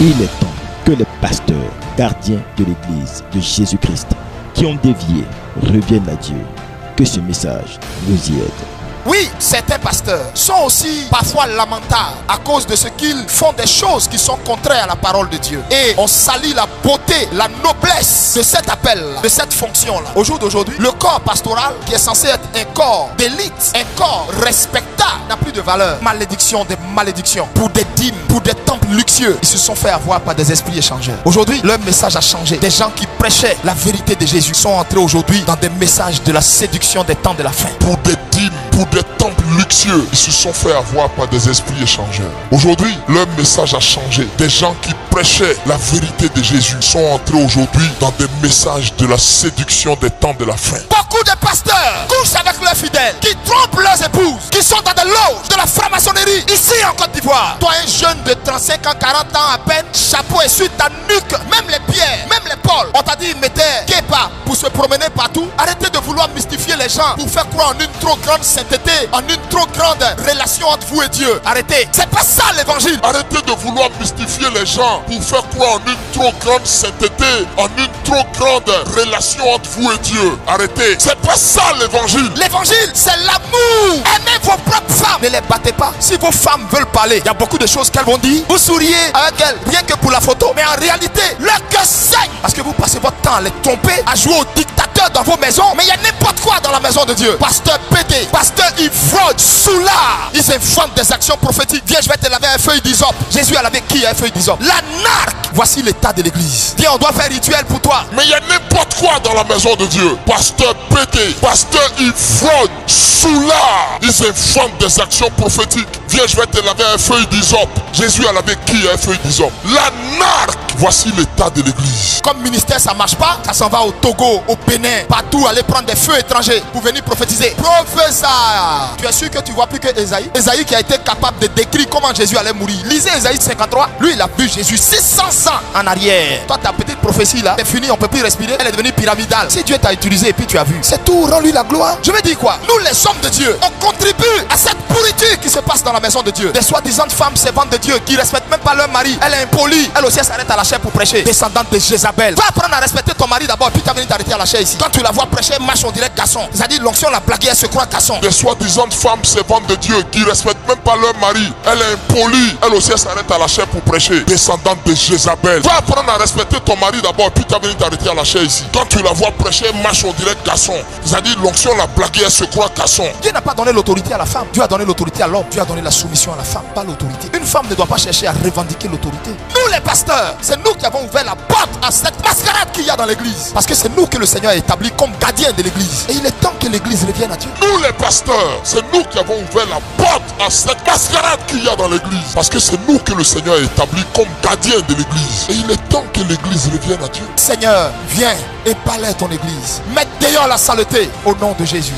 Il est temps que les pasteurs, gardiens de l'église de Jésus-Christ, qui ont dévié, reviennent à Dieu. Que ce message vous y aide. Oui, certains pasteurs sont aussi parfois lamentables à cause de ce qu'ils font des choses qui sont contraires à la parole de Dieu. Et on salit la beauté, la noblesse de cet appel-là, de cette fonction-là. Au jour d'aujourd'hui, le corps pastoral, qui est censé être un corps d'élite, un corps respectable, n'a plus de valeur. Malédiction des malédictions. Pour des dîmes, pour des temples luxueux, ils se sont fait avoir par des esprits échangeurs. Aujourd'hui, leur message a changé. Des gens qui prêchaient la vérité de Jésus sont entrés aujourd'hui dans des messages de la séduction des temps de la fin. Pour des dîmes, pour des temples luxueux, ils se sont fait avoir par des esprits échangeurs. Aujourd'hui, leur message a changé. Des gens qui prêchaient la vérité de Jésus sont entrés aujourd'hui dans des messages de la séduction des temps de la fin. Beaucoup de pasteurs couchent avec leurs fidèles, qui trompent leurs épouses, qui sont dans des loges de la franc-maçonnerie ici en Côte d'Ivoire. Toi, un jeune de 35 ans, 40 ans à peine, chapeau et sur ta nuque, même les pierres, même les pôles. On t'a dit, mettez képa pour se promener partout. Arrêtez de vouloir mystifier les gens pour faire croire en une trop grande sainteté, en une trop grande relation entre vous et Dieu. Arrêtez. C'est pas ça l'évangile. Arrêtez de vouloir mystifier les gens pour faire croire en une trop grande sainteté, en une trop grande relation entre vous et Dieu. Arrêtez. C'est pas ça l'évangile. L'évangile, c'est l'amour. Aimez vos propres femmes. Ne les battez pas. Si vos femmes veulent parler, il y a beaucoup de choses qu'elles vont dire. Vous souriez avec elles, rien que pour la photo. Mais en réalité, leur cœur saigne. Parce que vous passez votre temps à les tromper, à jouer au dictateur dans vos maisons. Mais il y a n'importe quoi dans la maison de Dieu. Pasteur pédé, pasteur ivrogne, soulard. Ils inventent des actions prophétiques. Viens, je vais te laver un feuille d'hysope. Jésus a lavé qui un feuille d'hysope? L'anarque. Voici l'état de l'église. Viens, on doit faire rituel pour toi. Mais il y a n'importe quoi dans la maison de Dieu. Pasteur pédé, pasteur ivrogne, soulard. Ils inventent des actions prophétiques. Viens, je vais te laver un feuille d'hysope. Jésus a lavé qui un feuille d'hysope? L'anarque. Voici l'état de l'église. Comme ministère, ça marche pas. Ça s'en va au Togo, au Bénin, partout, aller prendre des feux étrangers pour venir prophétiser. Professeur, tu es sûr que tu vois plus que Ésaïe? Ésaïe qui a été capable de décrire comment Jésus allait mourir. Lisez Ésaïe 53. Lui, il a vu Jésus 600 ans en arrière. Toi, ta petite prophétie là, c'est fini, on peut plus respirer. Elle est devenue pyramidale. Si Dieu t'a utilisé et puis tu as vu, c'est tout, rends-lui la gloire. Je veux dire quoi? Nous, les hommes de Dieu, on contribue à cette pourriture qui se passe dans la maison de Dieu. Des soi-disant femmes servantes de Dieu qui respectent même pas leur mari. Elle est impolie. Elle aussi, elle s'arrête à la chair pour prêcher. Descendante de Jézabel. Va apprendre à respecter ton mari d'abord, puis tu vas venir t'arrêter à la chair ici. Quand tu la vois prêcher, marche, on dirait garçon. C'est-à-dire l'onction l'a blaguée, elle se croit garçon. Des soi-disant femmes servantes de Dieu qui respectent même pas leur mari. Elle est impolie. Elle aussi, elle s'arrête à la chair pour prêcher. Descendante de Jézabel. Va apprendre à respecter ton mari d'abord, puis tu vas venir t'arrêter à la chair ici. Quand tu la vois prêcher, marche, on dirait garçon. C'est-à-dire l'onction l'a blaguée, elle se croit garçon. Dieu n'a pas donné l'autorité à la femme. Dieu a donné l'autorité à l'homme. Dieu a donné la soumission à la femme, pas l'autorité. Une femme ne doit pas chercher à revendiquer l'autorité. Nous les pasteurs, c'est nous qui avons ouvert la porte à cette mascarade qu'il y a dans l'église. Parce que c'est nous que le Seigneur a établi comme gardien de l'église. Et il est temps que l'église revienne à Dieu. Nous les pasteurs, c'est nous qui avons ouvert la porte à cette mascarade qu'il y a dans l'église. Parce que c'est nous que le Seigneur a établi comme gardien de l'église. Et il est temps que l'église revienne à Dieu. Seigneur, viens et balaie ton église. Mets dehors la saleté au nom de Jésus.